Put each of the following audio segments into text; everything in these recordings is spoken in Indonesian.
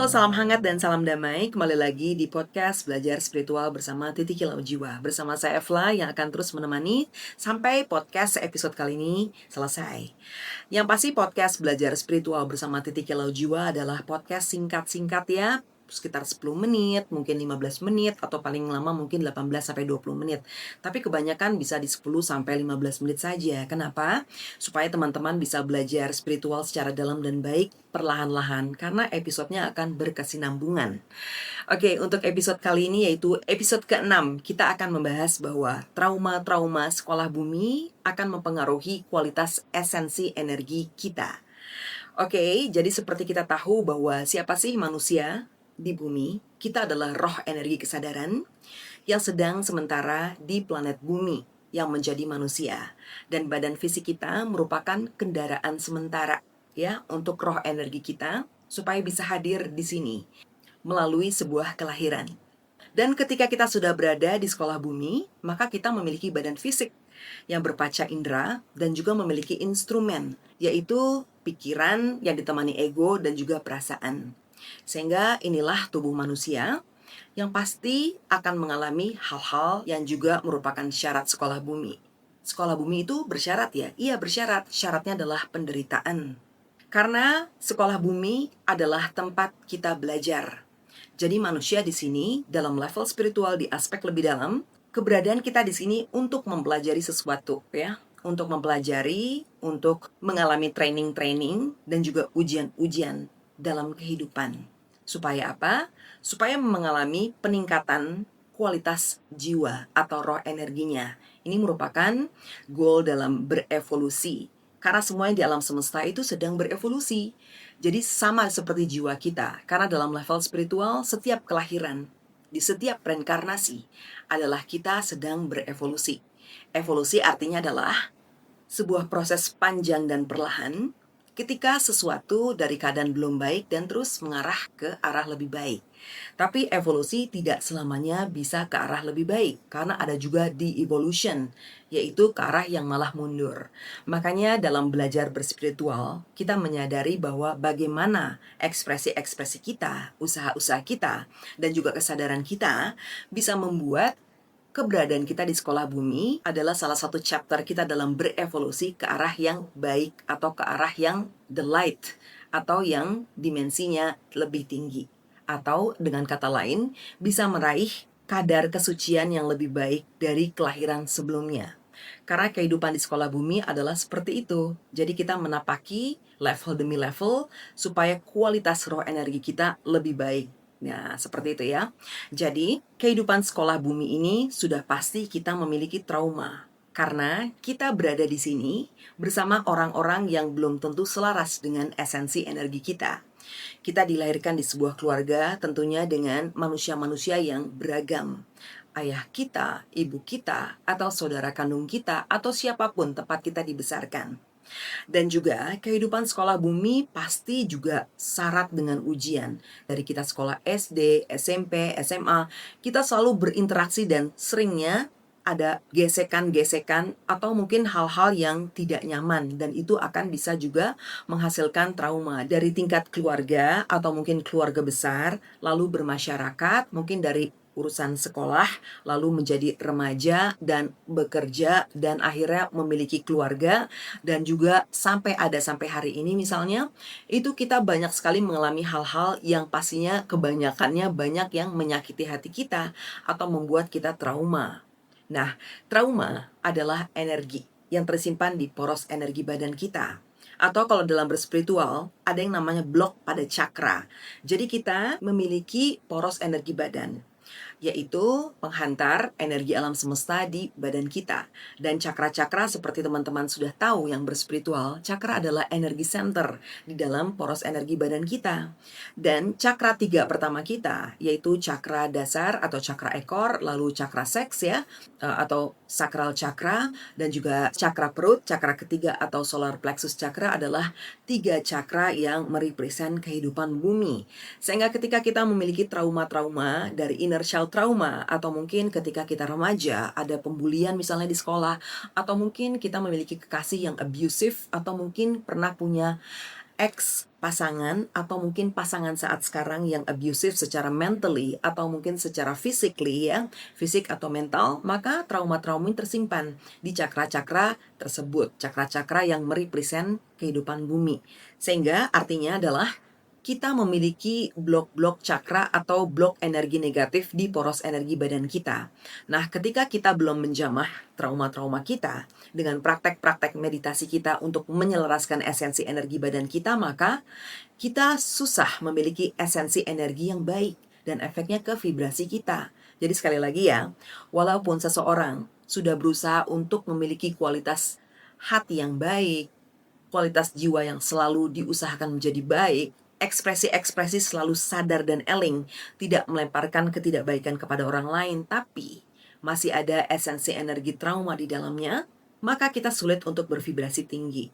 Halo, salam hangat dan salam damai. Kembali lagi di podcast Belajar Spiritual bersama Titi Kilau Jiwa. Bersama saya Evla yang akan terus menemani sampai podcast episode kali ini selesai. Yang pasti podcast Belajar Spiritual bersama Titi Kilau Jiwa adalah podcast singkat-singkat ya. Sekitar 10 menit, mungkin 15 menit, atau paling lama mungkin 18-20 menit. Tapi kebanyakan bisa di 10-15 menit saja. Kenapa? Supaya teman-teman bisa belajar spiritual secara dalam dan baik perlahan-lahan. Karena episodenya akan berkesinambungan. Oke, untuk episode kali ini yaitu episode ke-6. Kita akan membahas bahwa trauma-trauma sekolah bumi akan mempengaruhi kualitas esensi energi kita. Oke, jadi seperti kita tahu bahwa siapa sih manusia di bumi? Kita adalah roh energi kesadaran yang sedang sementara di planet bumi yang menjadi manusia. Dan badan fisik kita merupakan kendaraan sementara ya untuk roh energi kita supaya bisa hadir di sini melalui sebuah kelahiran. Dan ketika kita sudah berada di sekolah bumi, maka kita memiliki badan fisik yang berpaca indera dan juga memiliki instrumen, yaitu pikiran yang ditemani ego dan juga perasaan. Sehingga inilah tubuh manusia yang pasti akan mengalami hal-hal yang juga merupakan syarat sekolah bumi. Sekolah bumi itu bersyarat ya? Iya bersyarat, syaratnya adalah penderitaan. Karena sekolah bumi adalah tempat kita belajar. Jadi manusia di sini dalam level spiritual di aspek lebih dalam, keberadaan kita di sini untuk mempelajari sesuatu ya, untuk mempelajari, untuk mengalami training-training dan juga ujian-ujian dalam kehidupan. Supaya apa? Supaya mengalami peningkatan kualitas jiwa atau roh energinya. Ini merupakan goal dalam berevolusi. Karena semuanya di alam semesta itu sedang berevolusi. Jadi sama seperti jiwa kita. Karena dalam level spiritual, setiap kelahiran, di setiap reinkarnasi, adalah kita sedang berevolusi. Evolusi artinya adalah sebuah proses panjang dan perlahan ketika sesuatu dari keadaan belum baik dan terus mengarah ke arah lebih baik. Tapi evolusi tidak selamanya bisa ke arah lebih baik, karena ada juga de-evolution, yaitu ke arah yang malah mundur. Makanya dalam belajar berspiritual, kita menyadari bahwa bagaimana ekspresi-ekspresi kita, usaha-usaha kita, dan juga kesadaran kita bisa membuat keberadaan kita di sekolah bumi adalah salah satu chapter kita dalam berevolusi ke arah yang baik atau ke arah yang the light atau yang dimensinya lebih tinggi. Atau dengan kata lain, bisa meraih kadar kesucian yang lebih baik dari kelahiran sebelumnya. Karena kehidupan di sekolah bumi adalah seperti itu. Jadi kita menapaki level demi level supaya kualitas roh energi kita lebih baik. Nah, seperti itu ya. Jadi, kehidupan sekolah bumi ini sudah pasti kita memiliki trauma. Karena kita berada di sini bersama orang-orang yang belum tentu selaras dengan esensi energi kita. Kita dilahirkan di sebuah keluarga tentunya dengan manusia-manusia yang beragam. Ayah kita, ibu kita, atau saudara kandung kita, atau siapapun tempat kita dibesarkan. Dan juga kehidupan sekolah bumi pasti juga syarat dengan ujian. Dari kita sekolah SD, SMP, SMA, kita selalu berinteraksi dan seringnya ada gesekan-gesekan atau mungkin hal-hal yang tidak nyaman, dan itu akan bisa juga menghasilkan trauma dari tingkat keluarga atau mungkin keluarga besar, lalu bermasyarakat, mungkin dari urusan sekolah, lalu menjadi remaja dan bekerja dan akhirnya memiliki keluarga, dan juga sampai hari ini misalnya, itu kita banyak sekali mengalami hal-hal yang pastinya kebanyakannya banyak yang menyakiti hati kita atau membuat kita trauma. Nah, trauma adalah energi yang tersimpan di poros energi badan kita. Atau kalau dalam berspiritual, ada yang namanya blok pada cakra. Jadi kita memiliki poros energi badan, yaitu penghantar energi alam semesta di badan kita. Dan cakra-cakra seperti teman-teman sudah tahu yang berspiritual, cakra adalah energi center di dalam poros energi badan kita. Dan cakra 3 pertama kita, yaitu cakra dasar atau cakra ekor, lalu cakra seks ya, atau sakral cakra, dan juga cakra perut, cakra ketiga atau solar plexus cakra adalah 3 cakra yang merepresent kehidupan bumi. Sehingga ketika kita memiliki trauma-trauma dari inner child trauma, atau mungkin ketika kita remaja ada pembulian misalnya di sekolah, atau mungkin kita memiliki kekasih yang abusive, atau mungkin pernah punya ex pasangan atau mungkin pasangan saat sekarang yang abusive secara mentally atau mungkin secara physically ya, fisik atau mental, maka trauma-trauma ini tersimpan di cakra-cakra tersebut, cakra-cakra yang merepresent kehidupan bumi. Sehingga artinya adalah kita memiliki blok-blok cakra atau blok energi negatif di poros energi badan kita. Nah, ketika kita belum menjamah trauma-trauma kita dengan praktek-praktek meditasi kita untuk menyelaraskan esensi energi badan kita, maka kita susah memiliki esensi energi yang baik dan efeknya ke vibrasi kita. Jadi sekali lagi ya, walaupun seseorang sudah berusaha untuk memiliki kualitas hati yang baik, kualitas jiwa yang selalu diusahakan menjadi baik, ekspresi-ekspresi selalu sadar dan eling, tidak melemparkan ketidakbaikan kepada orang lain, tapi masih ada esensi energi trauma di dalamnya, maka kita sulit untuk bervibrasi tinggi.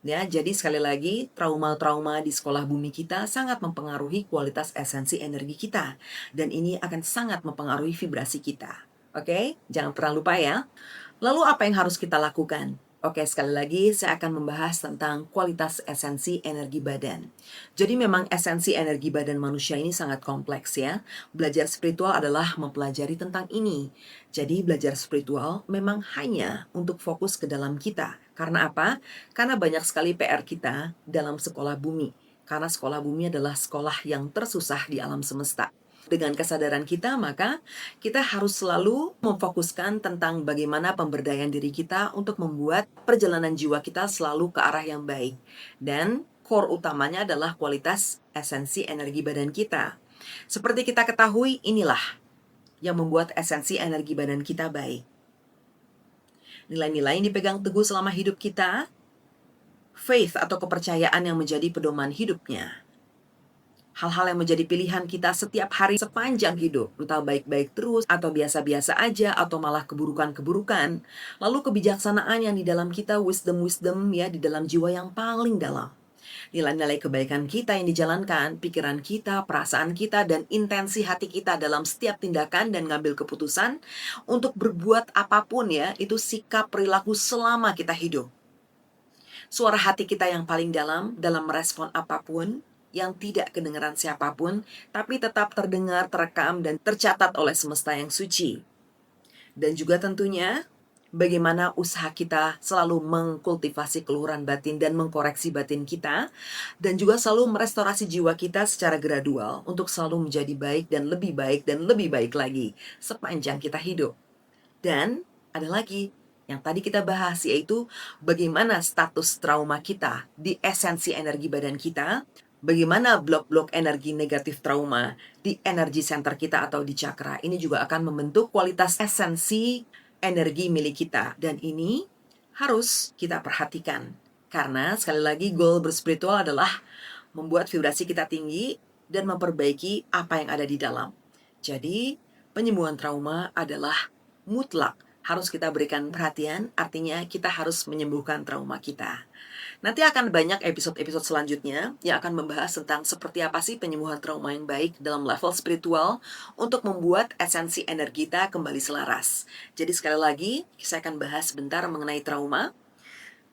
Ya, jadi sekali lagi, trauma-trauma di sekolah bumi kita sangat mempengaruhi kualitas esensi energi kita. Dan ini akan sangat mempengaruhi vibrasi kita. Oke, jangan pernah lupa ya. Lalu apa yang harus kita lakukan? Oke, sekali lagi saya akan membahas tentang kualitas esensi energi badan. Jadi memang esensi energi badan manusia ini sangat kompleks ya. Belajar spiritual adalah mempelajari tentang ini. Jadi belajar spiritual memang hanya untuk fokus ke dalam kita. Karena apa? Karena banyak sekali PR kita dalam sekolah bumi. Karena sekolah bumi adalah sekolah yang tersusah di alam semesta. Dengan kesadaran kita, maka kita harus selalu memfokuskan tentang bagaimana pemberdayaan diri kita untuk membuat perjalanan jiwa kita selalu ke arah yang baik. Dan core utamanya adalah kualitas esensi energi badan kita. Seperti kita ketahui, inilah yang membuat esensi energi badan kita baik. Nilai-nilai yang dipegang teguh selama hidup kita, faith atau kepercayaan yang menjadi pedoman hidupnya. Hal-hal yang menjadi pilihan kita setiap hari sepanjang hidup, entah baik-baik terus, atau biasa-biasa aja, atau malah keburukan-keburukan. Lalu kebijaksanaan yang di dalam kita, wisdom-wisdom ya, di dalam jiwa yang paling dalam. Nilai-nilai kebaikan kita yang dijalankan, pikiran kita, perasaan kita, dan intensi hati kita dalam setiap tindakan dan ngambil keputusan untuk berbuat apapun ya, itu sikap perilaku selama kita hidup. Suara hati kita yang paling dalam merespon apapun, yang tidak kedengaran siapapun, tapi tetap terdengar, terekam, dan tercatat oleh semesta yang suci. Dan juga tentunya, bagaimana usaha kita selalu mengkultivasi keluhuran batin dan mengkoreksi batin kita, dan juga selalu merestorasi jiwa kita secara gradual untuk selalu menjadi baik dan lebih baik lagi sepanjang kita hidup. Dan ada lagi yang tadi kita bahas, yaitu bagaimana status trauma kita di esensi energi badan kita, bagaimana blok-blok energi negatif trauma di energi center kita atau di cakra. Ini juga akan membentuk kualitas esensi energi milik kita. Dan ini harus kita perhatikan. Karena sekali lagi goal berspiritual adalah membuat vibrasi kita tinggi dan memperbaiki apa yang ada di dalam. Jadi penyembuhan trauma adalah mutlak harus kita berikan perhatian, artinya kita harus menyembuhkan trauma kita. Nanti akan banyak episode-episode selanjutnya yang akan membahas tentang seperti apa sih penyembuhan trauma yang baik dalam level spiritual untuk membuat esensi energi kita kembali selaras. Jadi sekali lagi, saya akan bahas sebentar mengenai trauma.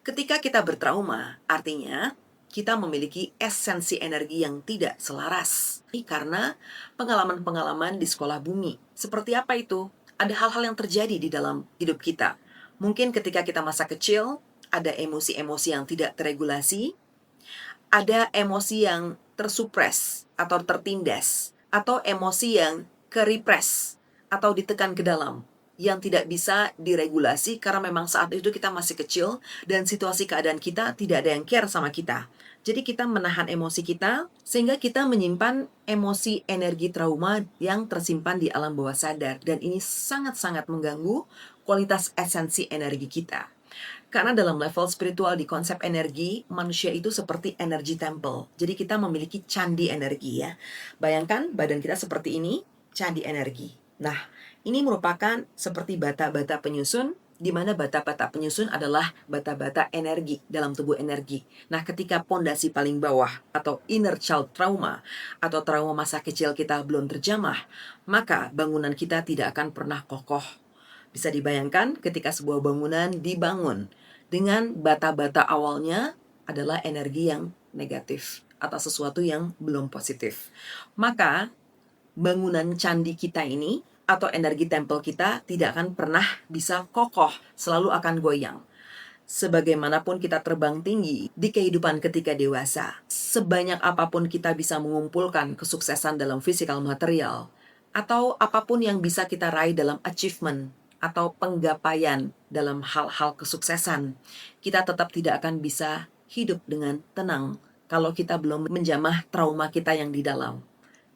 Ketika kita bertrauma, artinya kita memiliki esensi energi yang tidak selaras. Karena pengalaman-pengalaman di sekolah bumi. Seperti apa itu? Ada hal-hal yang terjadi di dalam hidup kita. Mungkin ketika kita masa kecil, ada emosi-emosi yang tidak teregulasi, ada emosi yang tersupres atau tertindas, atau emosi yang kerepres atau ditekan ke dalam, yang tidak bisa diregulasi karena memang saat itu kita masih kecil dan situasi keadaan kita tidak ada yang care sama kita. Jadi kita menahan emosi kita sehingga kita menyimpan emosi energi trauma yang tersimpan di alam bawah sadar, dan ini sangat-sangat mengganggu kualitas esensi energi kita. Karena dalam level spiritual di konsep energi, manusia itu seperti energy temple. Jadi kita memiliki candi energi ya. Bayangkan badan kita seperti ini, candi energi. Nah, ini merupakan seperti bata-bata penyusun, di mana bata-bata penyusun adalah bata-bata energi dalam tubuh energi. Nah, ketika pondasi paling bawah atau inner child trauma atau trauma masa kecil kita belum terjamah, maka bangunan kita tidak akan pernah kokoh. Bisa dibayangkan ketika sebuah bangunan dibangun dengan bata-bata awalnya adalah energi yang negatif atau sesuatu yang belum positif. Maka bangunan candi kita ini atau energi tempel kita tidak akan pernah bisa kokoh, selalu akan goyang. Sebagaimanapun kita terbang tinggi di kehidupan ketika dewasa, sebanyak apapun kita bisa mengumpulkan kesuksesan dalam physical material, atau apapun yang bisa kita raih dalam achievement atau penggapaian dalam hal-hal kesuksesan, kita tetap tidak akan bisa hidup dengan tenang kalau kita belum menjamah trauma kita yang di dalam.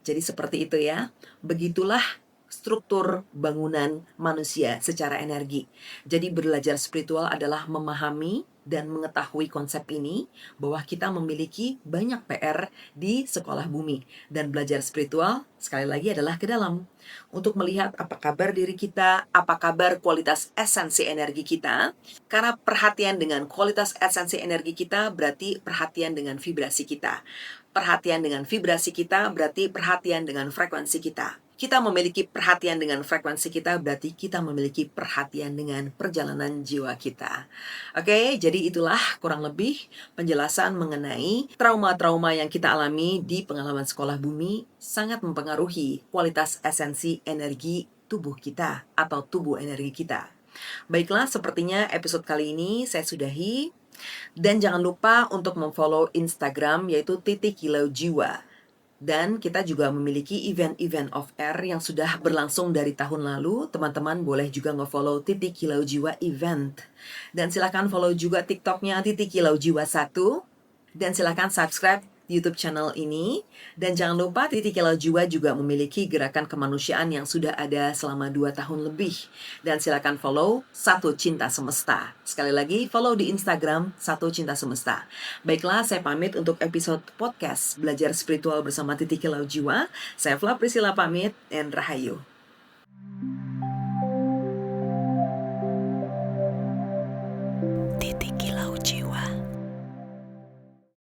Jadi seperti itu ya, begitulah struktur bangunan manusia secara energi. Jadi belajar spiritual adalah memahami dan mengetahui konsep ini, bahwa kita memiliki banyak PR di sekolah bumi. Dan belajar spiritual sekali lagi adalah ke dalam, untuk melihat apa kabar diri kita, apa kabar kualitas esensi energi kita. Karena perhatian dengan kualitas esensi energi kita berarti perhatian dengan vibrasi kita. Perhatian dengan vibrasi kita berarti perhatian dengan frekuensi kita. Kita memiliki perhatian dengan frekuensi kita berarti kita memiliki perhatian dengan perjalanan jiwa kita. Oke, jadi itulah kurang lebih penjelasan mengenai trauma-trauma yang kita alami di pengalaman sekolah bumi sangat mempengaruhi kualitas esensi energi tubuh kita atau tubuh energi kita. Baiklah, sepertinya episode kali ini saya sudahi. Dan jangan lupa untuk memfollow Instagram yaitu @kilaujiwa. Dan kita juga memiliki event-event off-air yang sudah berlangsung dari tahun lalu. Teman-teman boleh juga nge-follow @kilaujiwa event. Dan silakan follow juga TikToknya @kilaujiwa1. Dan silakan subscribe YouTube channel ini. Dan jangan lupa Titik Kilau Jiwa juga memiliki gerakan kemanusiaan yang sudah ada selama 2 tahun lebih. Dan silakan follow Satu Cinta Semesta. Sekali lagi follow di Instagram Satu Cinta Semesta. Baiklah, saya pamit untuk episode podcast Belajar Spiritual bersama Titik Kilau Jiwa. Saya Fla Priscilla pamit, and Rahayu.